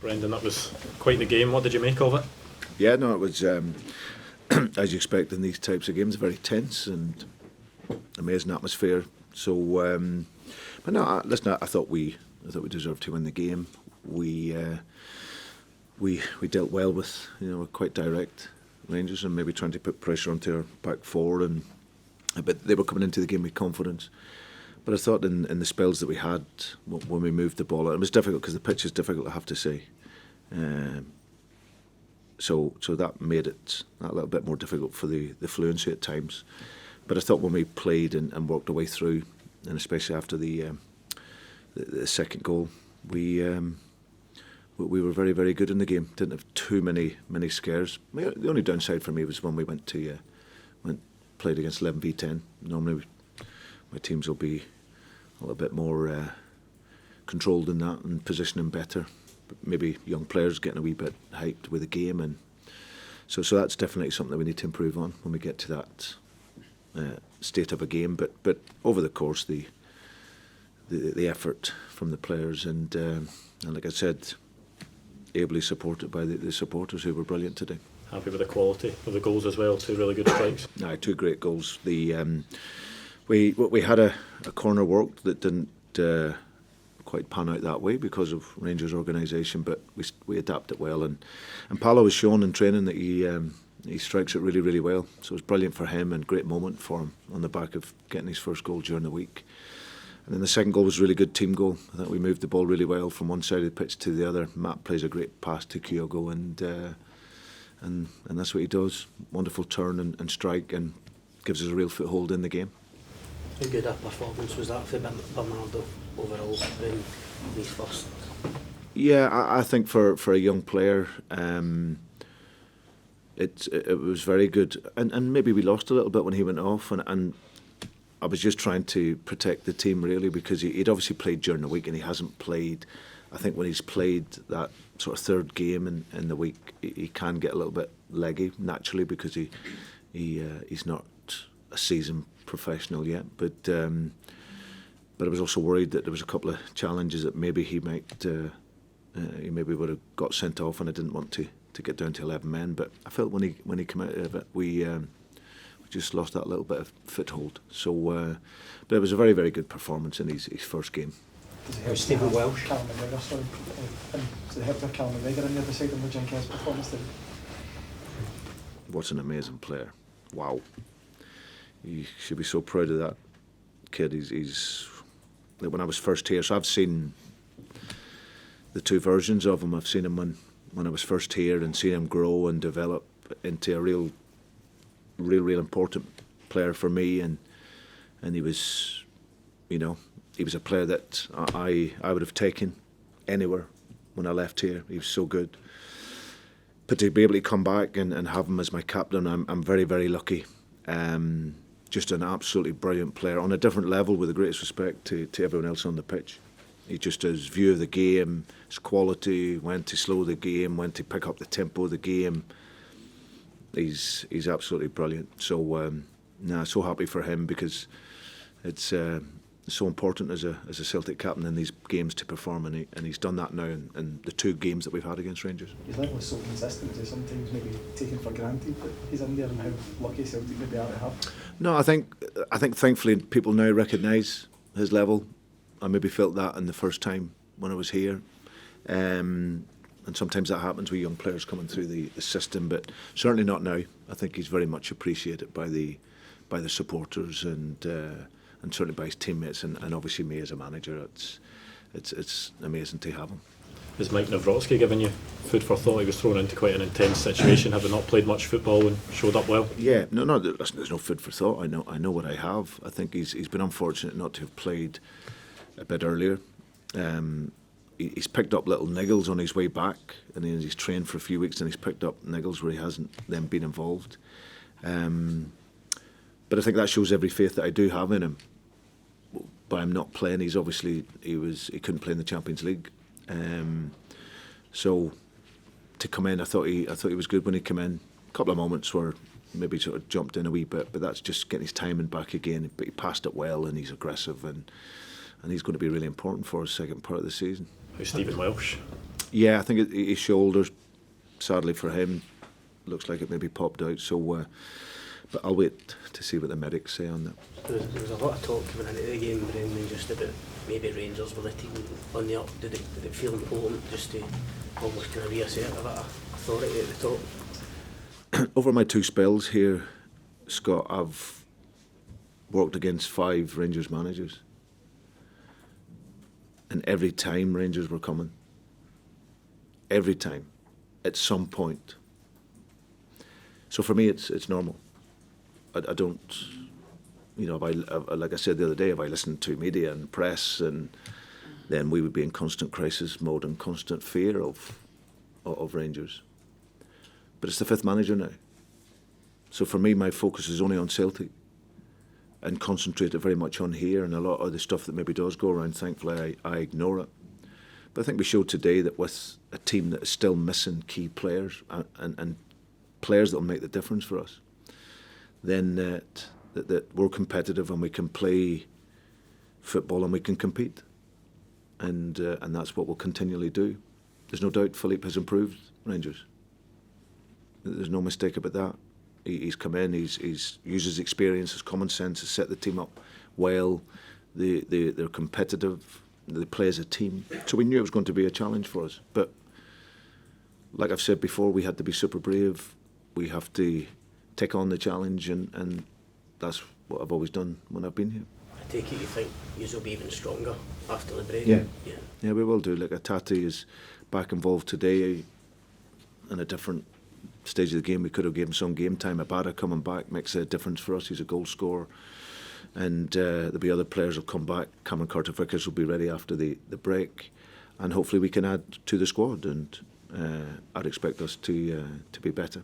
Brendan, that was quite the game. What did you make of it? Yeah, no, it was, as you expect in these types of games, very tense and amazing atmosphere. So, but no, listen, I thought we deserved to win the game. We dealt well with, we're quite direct Rangers and maybe trying to put pressure onto our back four, but they were coming into the game with confidence. But I thought in the spells that we had when we moved the ball, it was difficult because the pitch is difficult, I have to say. So that made it a little bit more difficult for the fluency at times. But I thought when we played and worked our way through, and especially after the second goal, we were very, very good in the game. Didn't have too many scares. The only downside for me was when we played against 11v10. Normally my teams will be a little bit more controlled in that and positioning better. But maybe young players getting a wee bit hyped with the game, and so that's definitely something that we need to improve on when we get to that state of a game. But over the course, the effort from the players and like I said, ably supported by the supporters who were brilliant today. Happy with the quality of the goals as well. 2 really good strikes. Two great goals. We had a corner worked that didn't quite pan out that way because of Rangers' organisation, but we adapted well, and Paolo has shown in training that he strikes it really, really well. So it was brilliant for him and great moment for him on the back of getting his first goal during the week. And then the second goal was a really good team goal. I think we moved the ball really well from one side of the pitch to the other. Matt plays a great pass to Kyogo, and that's what he does. Wonderful turn and strike, and gives us a real foothold in the game. How good a performance was that for Bernardo overall in these first? Yeah, I think for a young player, it was very good, and maybe we lost a little bit when he went off, and I was just trying to protect the team really, because he'd obviously played during the week and he hasn't played. I think when he's played that sort of third game in the week, he can get a little bit leggy naturally because he's not a seasoned professional yet. But I was also worried that there was a couple of challenges that maybe he maybe would have got sent off, and I didn't want to get down to 11 men. But I felt when he came out of it, we just lost that little bit of foothold. So, but it was a very, very good performance in his first game. Stephen Welsh. Callum McGregor, sorry. Does it help to have Callum McGregor on the other side of Mojinka's performance today? What an amazing player. Wow. You should be so proud of that kid. He's when I was first here, so I've seen the two versions of him. I've seen him when I was first here and seen him grow and develop into a real important player for me, and he was, he was a player that I would have taken anywhere when I left here. He was so good. But to be able to come back and have him as my captain, I'm very, very lucky. Just an absolutely brilliant player on a different level, with the greatest respect to everyone else on the pitch. He just his view of the game, his quality, when to slow the game, when to pick up the tempo of the game. He's absolutely brilliant. So so happy for him, because it's so important as a Celtic captain in these games to perform, and he's done that now in the 2 games that we've had against Rangers. His level is so consistent, is sometimes maybe taken for granted that he's in there, and how lucky Celtic maybe are to have. No, I think thankfully people now recognise his level. I maybe felt that in the first time when I was here, and sometimes that happens with young players coming through the system, but certainly not now. I think he's very much appreciated by the supporters and certainly by his teammates and obviously me as a manager. It's amazing to have him. Has Mike Nawrocki given you food for thought? He was thrown into quite an intense situation, having not played much football, and showed up well. Yeah, no, listen, there's no food for thought. I know what I have. I think he's been unfortunate not to have played a bit earlier. He's picked up little niggles on his way back, and he's trained for a few weeks, and he's picked up niggles where he hasn't then been involved. But I think that shows every faith that I do have in him. By him not playing, he couldn't play in the Champions League. So to come in, I thought he was good when he came in. A couple of moments where maybe sort of jumped in a wee bit, but that's just getting his timing back again. But he passed it well, and he's aggressive, and he's going to be really important for us second part of the season. How's Stephen Welsh? Yeah, I think his shoulder, sadly for him, looks like it maybe popped out. So, but I'll wait to see what the medics say on that. There was a lot of talk coming into the game, Brendan, just about maybe Rangers were the team on the up. Did it feel important just to almost kind of reassert that authority at the top? Over my 2 spells here, Scott, I've worked against 5 Rangers managers, and every time Rangers were coming. Every time, at some point. So for me, it's normal. I don't, you know, if I like I said the other day, if I listened to media and press, and then we would be in constant crisis mode and constant fear of Rangers. But it's the 5th manager now. So for me, my focus is only on Celtic, and concentrated very much on here, and a lot of the stuff that maybe does go around, thankfully, I ignore it. But I think we showed today that with a team that is still missing key players and players that will make the difference for us, then that we're competitive and we can play football and we can compete. And that's what we'll continually do. There's no doubt Philippe has improved Rangers. There's no mistake about that. He's come in, he's used his experience, his common sense, has set the team up well. They're competitive. They play as a team. So we knew it was going to be a challenge for us. But like I've said before, we had to be super brave. We have to take on the challenge, and that's what I've always done when I've been here. I take it you think you'll be even stronger after the break? Yeah, we will do. Like Atati is back involved today in a different stage of the game. We could have given him some game time. Abada coming back makes a difference for us. He's a goal scorer. And there'll be other players who'll come back. Cameron Carter-Vickers will be ready after the break, and hopefully we can add to the squad. And I'd expect us to be better.